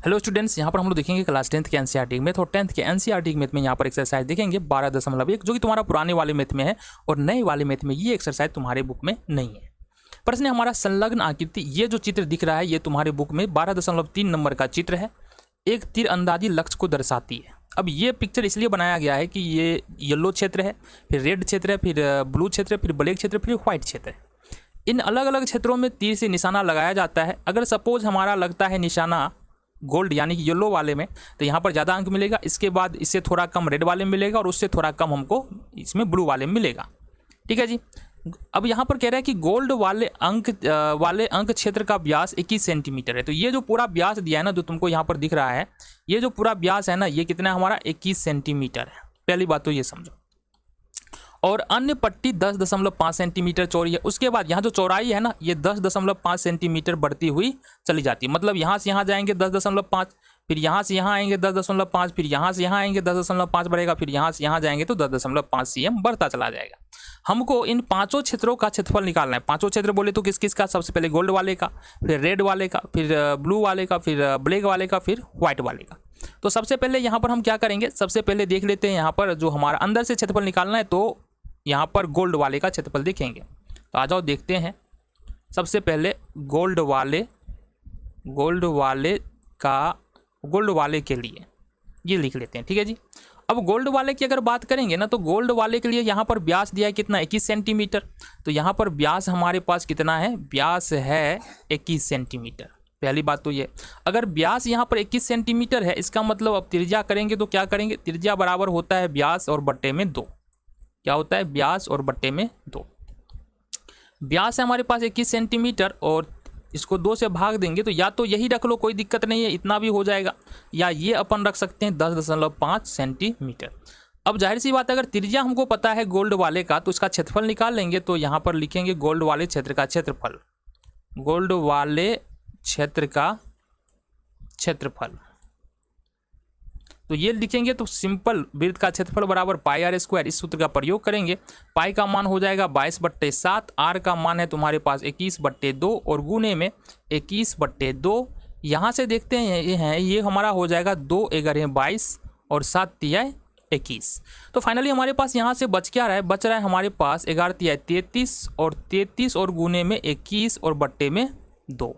Hello students, यहाँ पर हम लोग देखेंगे क्लास 10th के एनसीईआरटी मैथ और 10th के एनसीईआरटी मैथ में यहाँ पर एक्सरसाइज देखेंगे 12.1 जो कि तुम्हारा पुराने वाले मैथ में है और नए वाले मैथ में ये एक्सरसाइज तुम्हारे बुक में नहीं है। प्रश्न है हमारा संलग्न आकृति। ये जो चित्र दिख रहा है ये तुम्हारे बुक में 12.3 नंबर का चित्र है, एक तीर अंदाजी लक्ष्य को दर्शाती है। अब ये पिक्चर इसलिए बनाया गया है कि ये येलो क्षेत्र है, फिर रेड क्षेत्र है, फिर ब्लू क्षेत्र है, फिर ब्लैक क्षेत्र, फिर व्हाइट क्षेत्र है। इन अलग अलग क्षेत्रों में तीर से निशाना लगाया जाता है। अगर सपोज हमारा लगता है निशाना गोल्ड यानी कि येलो वाले में, तो यहाँ पर ज़्यादा अंक मिलेगा, इसके बाद इससे थोड़ा कम रेड वाले में मिलेगा और उससे थोड़ा कम हमको इसमें ब्लू वाले में मिलेगा। ठीक है जी। अब यहाँ पर कह रहा है कि गोल्ड वाले अंक क्षेत्र का व्यास 21 सेंटीमीटर है। तो ये जो पूरा व्यास दिया है ना, जो तुमको यहाँ पर दिख रहा है, ये जो पूरा व्यास है ना, ये कितना है हमारा 21 सेंटीमीटर है। पहली बात तो ये समझो। और अन्य पट्टी 10.5 सेंटीमीटर चौड़ी है। उसके बाद यहाँ जो चौड़ाई है ना, ये 10.5 सेंटीमीटर बढ़ती हुई चली जाती है। मतलब यहाँ से यहाँ जाएंगे 10.5, फिर यहाँ से यहाँ आएंगे 10.5, फिर यहाँ से यहाँ आएंगे 10.5 बढ़ेगा, फिर यहाँ से यहाँ जाएंगे तो 10.5 cm बढ़ता चला जाएगा। हमको इन पांचों क्षेत्रों का क्षेत्रफल निकालना है। पांचों क्षेत्र बोले तो किस किस का? सबसे पहले गोल्ड वाले का, फिर रेड वाले का, फिर ब्लू वाले का, फिर ब्लैक वाले का, फिर व्हाइट वाले का। तो सबसे पहले यहाँ पर हम क्या करेंगे, सबसे पहले देख लेते हैं यहाँ पर जो हमारा अंदर से क्षेत्रफल निकालना है, तो यहाँ पर गोल्ड वाले का क्षेत्रफल देखेंगे। तो आ जाओ देखते हैं। सबसे पहले गोल्ड वाले के लिए ये लिख लेते हैं। ठीक है जी। अब गोल्ड वाले की अगर बात करेंगे ना, तो गोल्ड वाले के लिए यहाँ पर व्यास दिया है कितना? 21 सेंटीमीटर। तो यहाँ पर व्यास हमारे पास कितना है? व्यास है 21 सेंटीमीटर। पहली बात तो ये, अगर व्यास यहाँ पर 21 सेंटीमीटर है, इसका मतलब अब त्रिज्या करेंगे तो क्या करेंगे? त्रिज्या बराबर होता है व्यास और बट्टे में 2। क्या होता है? व्यास और बट्टे में 2। व्यास है हमारे पास 21 सेंटीमीटर और इसको 2 से भाग देंगे, तो या तो यही रख लो, कोई दिक्कत नहीं है, इतना भी हो जाएगा, या ये अपन रख सकते हैं 10.5 सेंटीमीटर। अब जाहिर सी बात है, अगर त्रिज्या हमको पता है गोल्ड वाले का, तो इसका क्षेत्रफल निकाल लेंगे। तो यहाँ पर लिखेंगे गोल्ड वाले क्षेत्र का क्षेत्रफल, गोल्ड वाले क्षेत्र का क्षेत्रफल। तो ये लिखेंगे तो सिंपल वृत्त का क्षेत्रफल बराबर पाई आर स्क्वायर, इस सूत्र का प्रयोग करेंगे। पाई का मान हो जाएगा 22/7, आर का मान है तुम्हारे पास 21/2 और गुने में 21/2। यहाँ से देखते हैं ये हमारा हो जाएगा 2 × 22 और 7 × 21। तो फाइनली हमारे पास यहाँ से बच क्या रहा है? बच रहा है हमारे पास 11 × 33 और 33 और गुने में 21 और बट्टे में 2।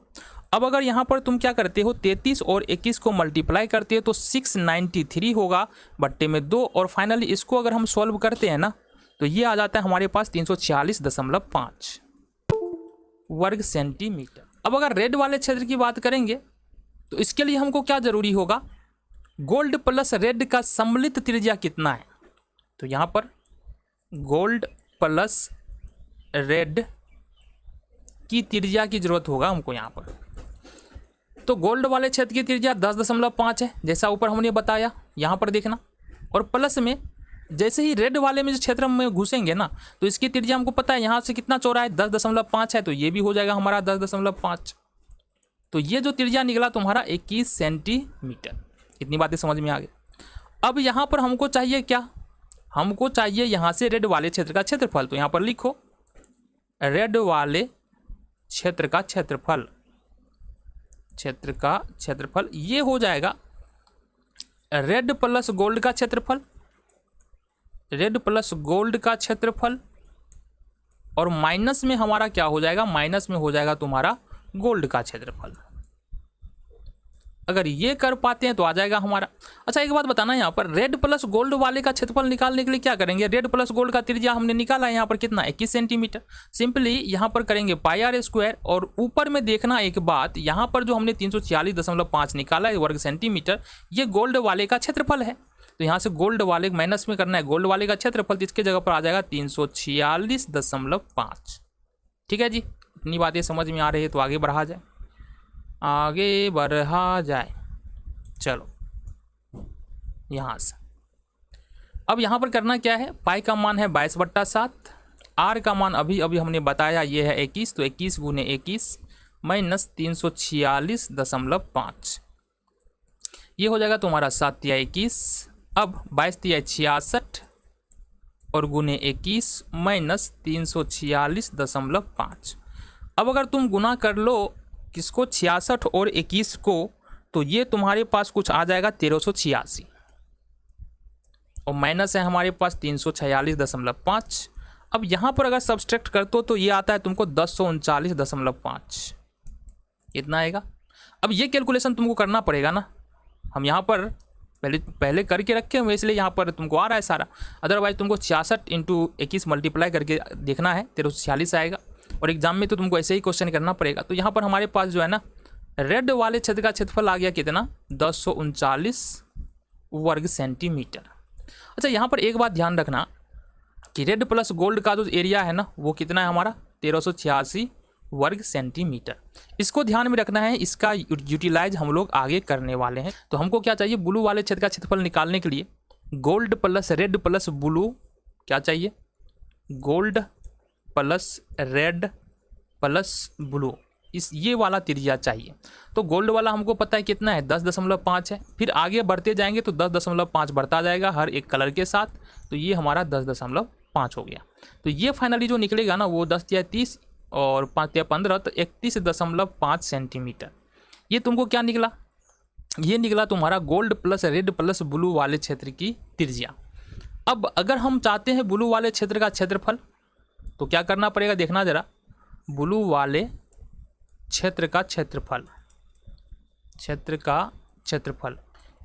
अब अगर यहाँ पर तुम क्या करते हो, 33 और 21 को मल्टीप्लाई करते हो तो 693 होगा बट्टे में 2। और फाइनली इसको अगर हम सॉल्व करते हैं ना, तो ये आ जाता है हमारे पास 346.5 वर्ग सेंटीमीटर। अब अगर रेड वाले क्षेत्र की बात करेंगे, तो इसके लिए हमको क्या जरूरी होगा? गोल्ड प्लस रेड का सम्मिलित त्रिज्या कितना है? तो यहाँ पर गोल्ड प्लस रेड की त्रिज्या की जरूरत होगा हमको यहाँ पर। तो गोल्ड वाले क्षेत्र की त्रिज्या 10.5 है, जैसा ऊपर हमने बताया, यहाँ पर देखना। और प्लस में जैसे ही रेड वाले में जो क्षेत्र में घुसेंगे ना, तो इसकी त्रिज्या हमको पता है यहाँ से कितना चौड़ा है, 10.5 है, तो ये भी हो जाएगा हमारा 10.5। तो ये जो त्रिज्या निकला तुम्हारा 21 सेंटीमीटर। इतनी बातें समझ में आ गई। अब यहाँ पर हमको चाहिए क्या? हमको चाहिए यहाँ से रेड वाले क्षेत्र का क्षेत्रफल। तो यहाँ पर लिखो रेड वाले क्षेत्र का क्षेत्रफल, ये हो जाएगा रेड प्लस गोल्ड का क्षेत्रफल, और माइनस में हमारा क्या हो जाएगा? माइनस में हो जाएगा तुम्हारा गोल्ड का क्षेत्रफल। अगर ये कर पाते हैं तो आ जाएगा हमारा। अच्छा एक बात बताना, यहाँ पर रेड प्लस गोल्ड वाले का क्षेत्रफल निकालने के लिए क्या करेंगे? रेड प्लस गोल्ड का त्रिज्या हमने निकाला है यहाँ पर कितना? 21 सेंटीमीटर। सिंपली यहाँ पर करेंगे पाई आर स्क्वायर, और ऊपर में देखना एक बात, यहाँ पर जो हमने 346.5 निकाला है वर्ग सेंटीमीटर, ये गोल्ड वाले का क्षेत्रफल है। तो यहाँ से गोल्ड वाले माइनस में करना है गोल्ड वाले का क्षेत्रफल, तो इसके जगह पर आ जाएगा 346.5। ठीक है जी। इतनी बातें समझ में आ रही है तो आगे बढ़ा जाए। चलो यहाँ से अब यहाँ पर करना क्या है? पाई का मान है 22/7, आर का मान अभी हमने बताया ये है 21, तो 21 गुने 21 माइनस 346.5, ये हो जाएगा तुम्हारा 7 × 21। अब 22 × 66 और गुने 21 माइनस 346.5। अब अगर तुम गुना कर लो किसको? 66 और 21 को, तो ये तुम्हारे पास कुछ आ जाएगा 1386 और माइनस है हमारे पास 346.5। अब यहाँ पर अगर सब्सट्रैक्ट कर तो ये आता है तुमको 1039.5 इतना आएगा। अब ये कैलकुलेशन तुमको करना पड़ेगा ना, हम यहाँ पर पहले करके रखे हुए इसलिए यहाँ पर तुमको आ रहा है सारा, अदरवाइज तुमको 66 × 21 मल्टीप्लाई करके देखना है 1346 आएगा। और एग्जाम में तो तुमको ऐसे ही क्वेश्चन करना पड़ेगा। तो यहाँ पर हमारे पास जो है ना रेड वाले क्षेत्र का क्षेत्रफल आ गया कितना 1039 वर्ग सेंटीमीटर। अच्छा यहाँ पर एक बात ध्यान रखना कि रेड प्लस गोल्ड का जो एरिया है ना वो कितना है हमारा 1386 वर्ग सेंटीमीटर। इसको ध्यान में रखना है, इसका यूटिलाइज हम लोग आगे करने वाले हैं। तो हमको क्या चाहिए, ब्लू वाले क्षेत्र का क्षेत्रफल निकालने के लिए gold plus red plus blue क्या चाहिए, gold plus red plus blue, इस ये वाला त्रिज्या चाहिए। तो गोल्ड वाला हमको पता है कितना है 10.5 है, फिर आगे बढ़ते जाएंगे तो 10.5 बढ़ता जाएगा हर एक कलर के साथ, तो ये हमारा 10.5 हो गया। तो ये फाइनली जो निकलेगा ना वो 10 या 30 और 5 या 15 तो 31.5 सेंटीमीटर। ये तुमको क्या निकला, ये निकला तुम्हारा gold plus red plus blue वाले क्षेत्र की त्रिज्या। अब अगर हम चाहते हैं ब्लू वाले क्षेत्र का क्षेत्रफल तो क्या करना पड़ेगा, देखना जरा, ब्लू वाले क्षेत्र का क्षेत्रफल, क्षेत्र का क्षेत्रफल,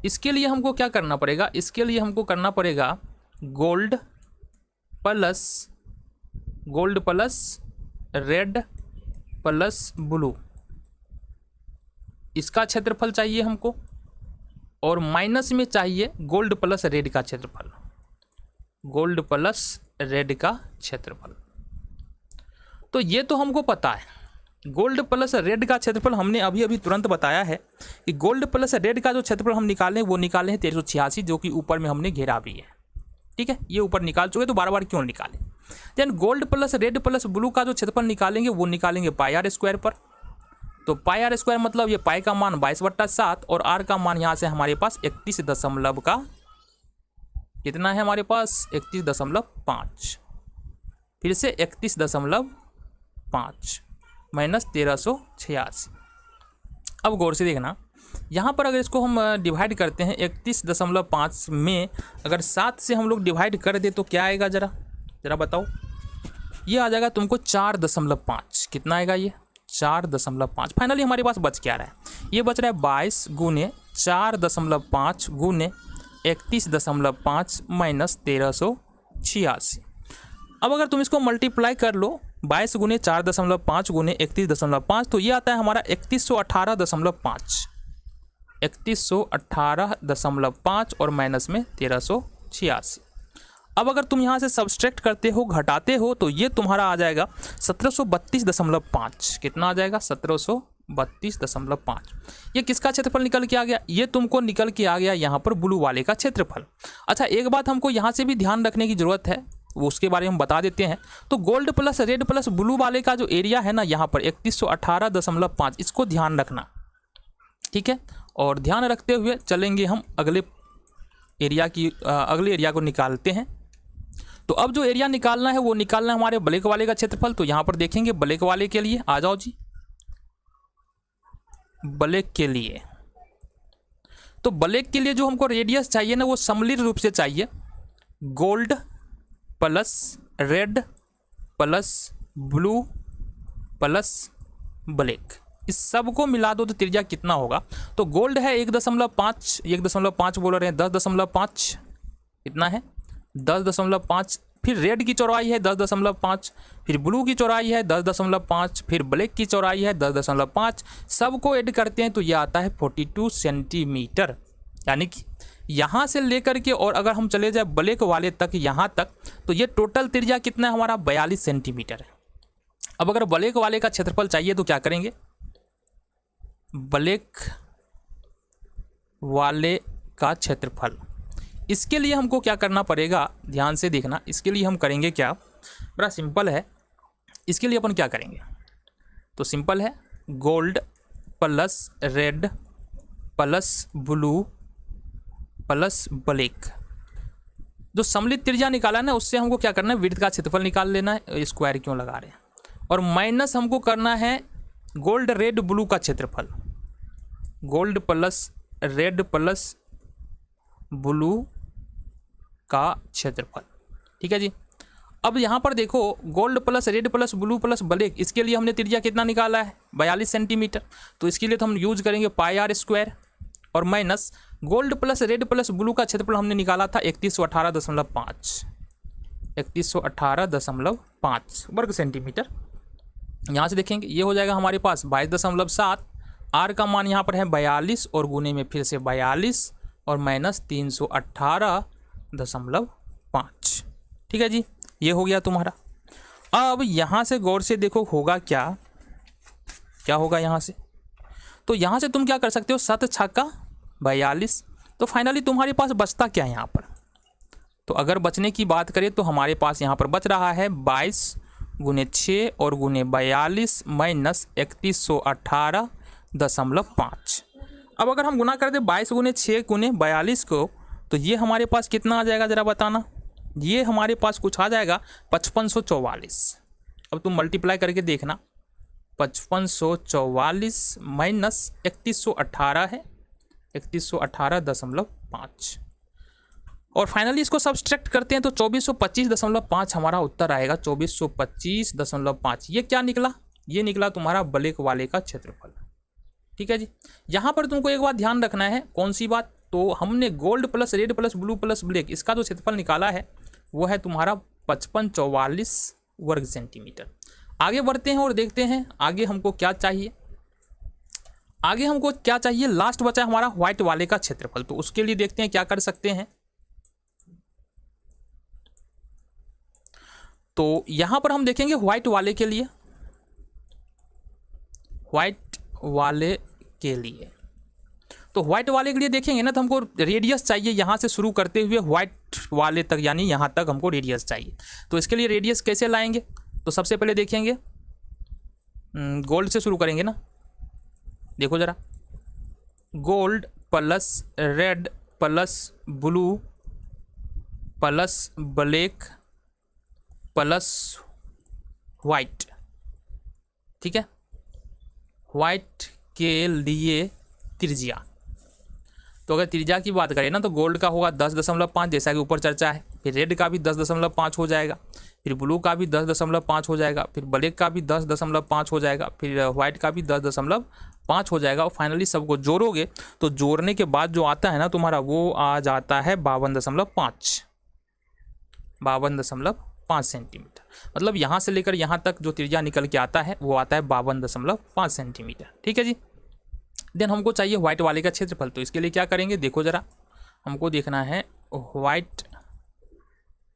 इसके लिए हमको क्या करना पड़ेगा, इसके लिए हमको करना पड़ेगा gold plus red plus blue, इसका क्षेत्रफल चाहिए हमको, और माइनस में चाहिए गोल्ड प्लस रेड का क्षेत्रफल, गोल्ड प्लस रेड का क्षेत्रफल। तो ये तो हमको पता है, गोल्ड प्लस रेड का क्षेत्रफल हमने अभी अभी तुरंत बताया है कि गोल्ड प्लस रेड का जो क्षेत्रफल हम निकालें वो निकाले हैं 1386, जो कि ऊपर में हमने घेरा भी है। ठीक है, ये ऊपर निकाल चुके तो बार बार क्यों निकालें। Then gold plus red plus blue का जो क्षेत्रफल निकालेंगे वो निकालेंगे पाई आर स्क्वायर पर। तो पाई आर स्क्वायर मतलब ये पाई का मान 22/7 और आर का मान यहाँ से हमारे पास 31 दशमलव का कितना है हमारे पास 31.5, फिर से 31.5 माइनस 1386। अब गौर से देखना, यहाँ पर अगर इसको हम डिवाइड करते हैं 31.5 में अगर 7 से हम लोग डिवाइड कर दे तो क्या आएगा, जरा बताओ। ये आ जाएगा तुमको 4.5, कितना आएगा ये 4.5। फाइनली हमारे पास बच क्या रहा है, ये बच रहा है 22 गुने 4.5 गुने 31.5 माइनस 1386। अब अगर तुम इसको मल्टीप्लाई कर लो 22 गुने 4.5 गुने 31.5 तो ये आता है हमारा 3118.5, 3118.5 और माइनस में 1386। अब अगर तुम यहाँ से सब्सट्रैक्ट करते हो घटाते हो तो ये तुम्हारा आ जाएगा 1732.5, कितना आ जाएगा 1732.5। ये किसका क्षेत्रफल निकल के आ गया, ये तुमको निकल के आ गया यहाँ पर ब्लू वाले का क्षेत्रफल। अच्छा एक बात हमको यहाँ से भी ध्यान रखने की ज़रूरत है, वो उसके बारे में हम बता देते हैं। तो gold plus red plus blue वाले का जो एरिया है ना यहाँ पर 3118.5, इसको ध्यान रखना, ठीक है। और ध्यान रखते हुए चलेंगे हम अगले एरिया को निकालते हैं। तो अब जो एरिया निकालना है वो निकालना है हमारे ब्लैक वाले का क्षेत्रफल। तो यहाँ पर देखेंगे ब्लैक वाले के लिए, आ जाओ जी, ब्लैक के लिए। तो ब्लैक के लिए जो हमको रेडियस चाहिए ना वो सममित रूप से चाहिए, gold plus red plus blue plus black, इस सब को मिला दो तो त्रिज्या कितना होगा। तो गोल्ड है 1.5 बोल रहे हैं 10.5, कितना है 10.5, फिर रेड की चौड़ाई है 10.5, फिर ब्लू की चौड़ाई है 10.5, फिर ब्लैक की चौड़ाई है 10.5, सबको ऐड करते हैं तो ये आता है 42 सेंटीमीटर। यानी कि यहाँ से लेकर के और अगर हम चले जाए ब्लैक वाले तक यहाँ तक तो ये टोटल त्रिज्या कितना है हमारा 42 सेंटीमीटर है। अब अगर ब्लैक वाले का क्षेत्रफल चाहिए तो क्या करेंगे, ब्लैक वाले का क्षेत्रफल, इसके लिए हमको क्या करना पड़ेगा, ध्यान से देखना। इसके लिए हम करेंगे क्या, बड़ा सिंपल है। इसके लिए अपन क्या करेंगे, तो सिंपल है, gold plus red plus blue plus black, जो सम्मिलित त्रिज्या निकाला ना उससे हमको क्या करना है, विड्थ का क्षेत्रफल निकाल लेना है। स्क्वायर क्यों लगा रहे हैं, और माइनस हमको करना है गोल्ड रेड ब्लू का क्षेत्रफल, gold plus red plus blue का क्षेत्रफल। ठीक है जी। अब यहाँ पर देखो gold plus red plus blue plus black, इसके लिए हमने त्रिज्या कितना निकाला है 42 सेंटीमीटर। तो इसके लिए तो हम यूज करेंगे पाई आर स्क्वायर और minus gold plus red plus blue का क्षेत्रफल हमने निकाला था 3118.5 3118.5 वर्ग सेंटीमीटर। यहाँ से देखेंगे ये हो जाएगा हमारे पास 22.7, आर का मान यहाँ पर है 42 और गुने में फिर से 42 और माइनस 318.5। ठीक है जी, ये हो गया तुम्हारा। अब यहाँ से गौर से देखो होगा क्या होगा यहाँ से। तो यहाँ से तुम क्या कर सकते हो 7 छक्का 42। तो फाइनली तुम्हारे पास बचता क्या है यहाँ पर। तो अगर बचने की बात करें तो हमारे पास यहाँ पर बच रहा है 22 गुने 6 और गुने 42 माइनस 3118.5। अब अगर हम गुना कर दे 22 गुने 6 गुने 42 को, तो ये हमारे पास कितना आ जाएगा ज़रा बताना। ये हमारे पास कुछ आ जाएगा 5544। अब तुम मल्टीप्लाई करके देखना, 5544 माइनस 3118 है 3118.5 और फाइनली इसको सब्सट्रैक्ट करते हैं तो 2425.5 हमारा उत्तर आएगा। 2425.5 ये क्या निकला, ये निकला तुम्हारा ब्लैक वाले का क्षेत्रफल। ठीक है जी। यहाँ पर तुमको एक बात ध्यान रखना है, कौन सी बात, तो हमने gold plus red plus blue plus black इसका जो क्षेत्रफल निकाला है वो है तुम्हारा 5544 वर्ग सेंटीमीटर। आगे बढ़ते हैं और देखते हैं आगे हमको क्या चाहिए। आगे हमको क्या चाहिए, लास्ट बचा है हमारा व्हाइट वाले का क्षेत्रफल। तो उसके लिए देखते हैं क्या कर सकते हैं। तो यहां पर हम देखेंगे व्हाइट वाले के लिए, व्हाइट वाले के लिए तो व्हाइट वाले के लिए देखेंगे ना, तो हमको रेडियस चाहिए यहाँ से शुरू करते हुए व्हाइट वाले तक, यानी यहाँ तक हमको रेडियस चाहिए। तो इसके लिए रेडियस कैसे लाएंगे, तो सबसे पहले देखेंगे गोल्ड से शुरू करेंगे ना। देखो ज़रा, gold plus red plus blue plus black plus white. ठीक है, वाइट के लिए त्रिज्या, तो अगर त्रिज्या की बात करें ना तो गोल्ड का होगा 10.5 जैसा कि ऊपर चर्चा है, फिर रेड का भी 10.5 हो जाएगा, फिर ब्लू का भी 10.5 हो जाएगा, फिर ब्लैक का भी 10.5 हो जाएगा, फिर वाइट का भी 10.5 हो जाएगा और फाइनली सबको जोड़ोगे तो जोड़ने के बाद जो आता है ना तुम्हारा वो आ जाता है 52.5 सेंटीमीटर। मतलब यहाँ से लेकर यहाँ तक जो त्रिज्या निकल के आता है वो आता है 52.5 सेंटीमीटर। ठीक है जी। देन हमको चाहिए व्हाइट वाले का क्षेत्रफल। तो इसके लिए क्या करेंगे, देखो ज़रा, हमको देखना है व्हाइट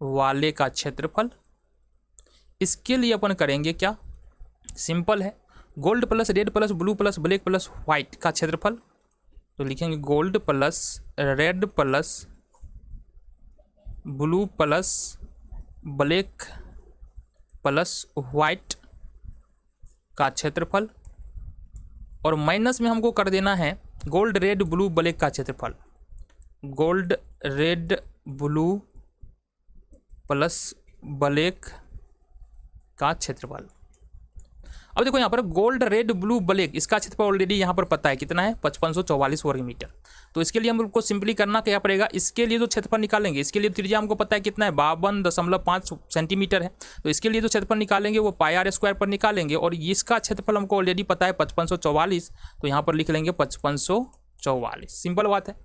वाले का क्षेत्रफल। इसके लिए अपन करेंगे क्या, सिंपल है, gold plus red plus blue plus black plus white का क्षेत्रफल। तो लिखेंगे gold plus red plus blue plus black plus white का क्षेत्रफल और माइनस में हमको कर देना है गोल्ड रेड ब्लू ब्लैक का क्षेत्रफल। Gold red blue plus black का क्षेत्रफल। अब देखो यहाँ पर गोल्ड रेड ब्लू ब्लैक इसका क्षेत्रफल ऑलरेडी यहाँ पर पता है कितना है 5544 वर्ग मीटर। तो इसके लिए हमको सिंपली करना क्या पड़ेगा, इसके लिए जो क्षेत्रफल निकालेंगे, इसके लिए त्रिज्या हमको पता है कितना है 52.5 सेंटीमीटर है। तो इसके लिए जो क्षेत्रफल निकालेंगे वो पाई आर स्क्वायर पर निकालेंगे और इसका क्षेत्रफल हमको ऑलरेडी पता है 5544। तो यहाँ पर लिख लेंगे 5544, सिंपल बात है।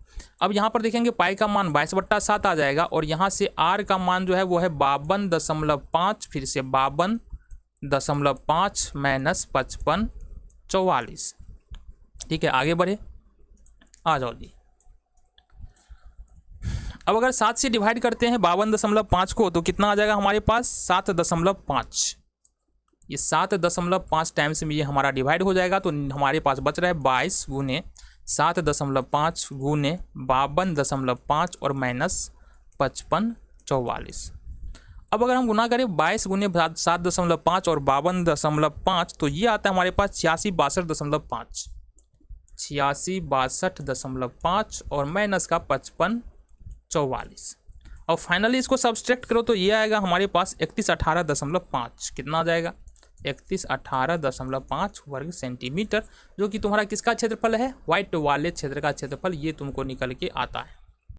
अब यहाँ पर देखेंगे पाई का मान 22/7 आ जाएगा और यहाँ से आर का मान जो है वो है 52.5, फिर से 52.5 माइनस 5544। ठीक है, आगे बढ़े, आ जाओ जी। अब अगर 7 से डिवाइड करते हैं 52.5 को तो कितना आ जाएगा हमारे पास 7.5। ये 7.5 टाइम्स में ये हमारा डिवाइड हो जाएगा। तो हमारे पास बच रहा है 22 गुने 7.5 गुने 52.5 और माइनस 5544। अब अगर हम गुना करें 22 गुने 7.5 और 52.5 तो ये आता है हमारे पास 8662.5 8662.5 और माइनस का 5544। और फाइनली इसको सब्सट्रैक्ट करो तो ये आएगा हमारे पास 3118.5। कितना आ जाएगा 3118.5 वर्ग सेंटीमीटर, जो कि तुम्हारा किसका क्षेत्रफल है, व्हाइट वाले क्षेत्र का क्षेत्रफल, ये तुमको निकल के आता है।